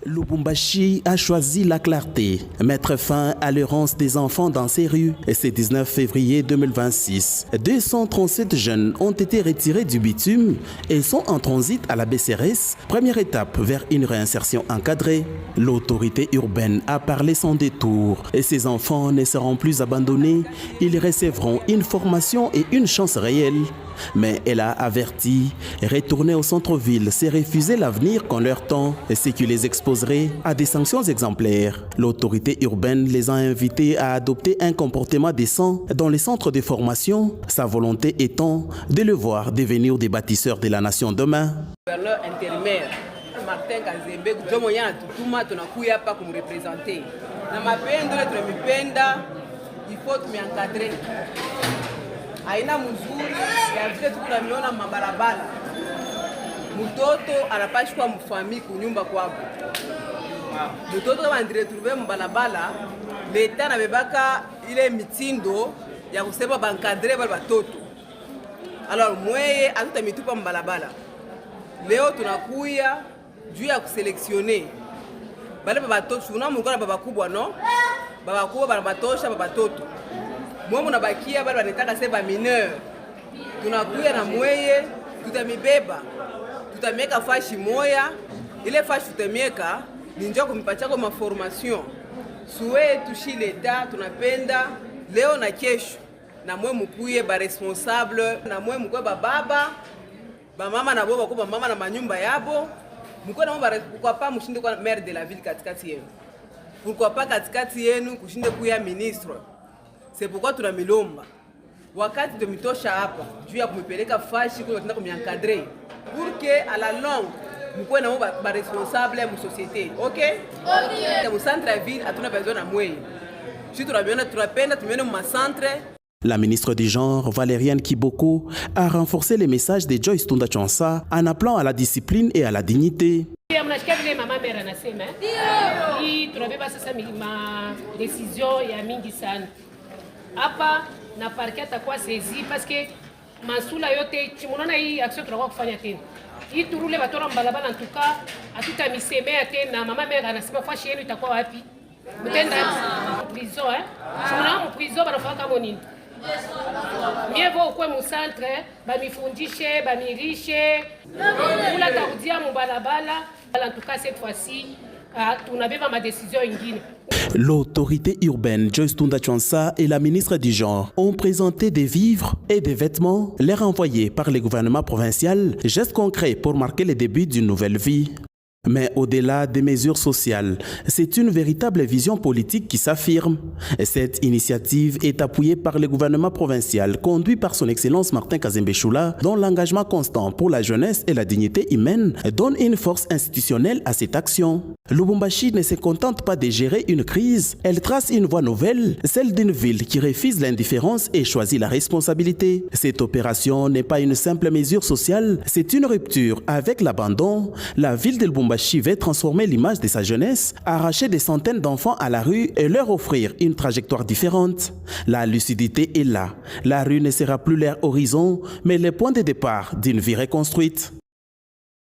Lubumbashi a choisi la clarté, mettre fin à l'errance des enfants dans ses rues. Et ce 19 février 2026, 237 jeunes ont été retirés du bitume et sont en transit à la BCRS, première étape vers une réinsertion encadrée. L'autorité urbaine a parlé sans détour et ces enfants ne seront plus abandonnés. Ils recevront une formation et une chance réelle. Mais elle a averti, retourner au centre-ville, c'est refuser l'avenir qu'on leur tend, ce qui les exposerait à des sanctions exemplaires. L'autorité urbaine les a invités à adopter un comportement décent dans les centres de formation, sa volonté étant de le voir devenir des bâtisseurs de la nation demain. Gouverneur intérimaire, Martin Kazembe, Jomoyan, Tutuma, Tonakuya, pas comme représenté. Dans ma peine il faut m'encadrer. Aina mzuri ya vile tukunamiona mabarabara. Mtoto anapashi kwa mfamii kunyumba kwako. Mtoto kama ndiretrouver mbalabala, leta na bebaka ile mitindo ya kusema bankadre bale batoto. Alors mweye atutamitupa mbalabala. Leo tunakuya juu ya kuselektione. Bale batoto tunamukana baba kubwa no? Baba kubwa banabatosha babatoto. Mwe munabakia bale banataka seba mineur. Tunakuya na mweye tutamibeba. Tutamieka fashi moya. Ile fashi tutamieka ni njoo kumpachako maformation. Suwe tushi leta tunapenda leo na kesho. Na mwe mukuye ba responsable, na mwe mukuye ba baba, ba mama na boba kwa mama na manyumba yabo. Mukuye na mwe pourquoi pas mushinde kwa maire de la ville katikati yenu. Pourquoi pas katikati yenu kushinde kuya ministre. C'est pourquoi tunamilomba. Wakati tumitosha hapa, juu ya kumipeleka fashi kwa tunataka kumiankadrer. Pour que à la longue, mkuwe na mwe ba responsable mu société. OK? OK. Mu centre ville atuna besoin na mwe. Si tunapenda tumione mu centre. La ministre du Genre, Valériane Kiboko, a renforcé les messages de Joyce Tunda Chonsa en appelant à la discipline et à la dignité. Hapa na parquet atakuwa sezi parce que masula yote chimunona hii action tunakuwa kufanya tena. Hii turule batora mbalabala ntuka atutamisemea tena mama mère anasema fashi yenu itakuwa wapi? Mtenda prison Chimuna mu prison banafanya kama nini? Mieux vaut kwa mu centre bamifundishe bamirishe. Kula tarudia mu balabala en tout cas cette fois-ci tunabeba ma décision ingine. L'autorité urbaine Joyce Tunda Chonsa et la ministre du Genre ont présenté des vivres et des vêtements leur envoyés par le gouvernement provincial, gestes concrets pour marquer le début d'une nouvelle vie. Mais au-delà des mesures sociales, c'est une véritable vision politique qui s'affirme. Cette initiative est appuyée par le gouvernement provincial, conduit par son Excellence Martin Kazembe Choula, dont l'engagement constant pour la jeunesse et la dignité humaine donne une force institutionnelle à cette action. Lubumbashi ne se contente pas de gérer une crise, elle trace une voie nouvelle, celle d'une ville qui refuse l'indifférence et choisit la responsabilité. Cette opération n'est pas une simple mesure sociale, c'est une rupture avec l'abandon. La ville de Lubumbashi veut transformer l'image de sa jeunesse, arracher des centaines d'enfants à la rue et leur offrir une trajectoire différente. La lucidité est là. La rue ne sera plus leur horizon, mais le point de départ d'une vie reconstruite.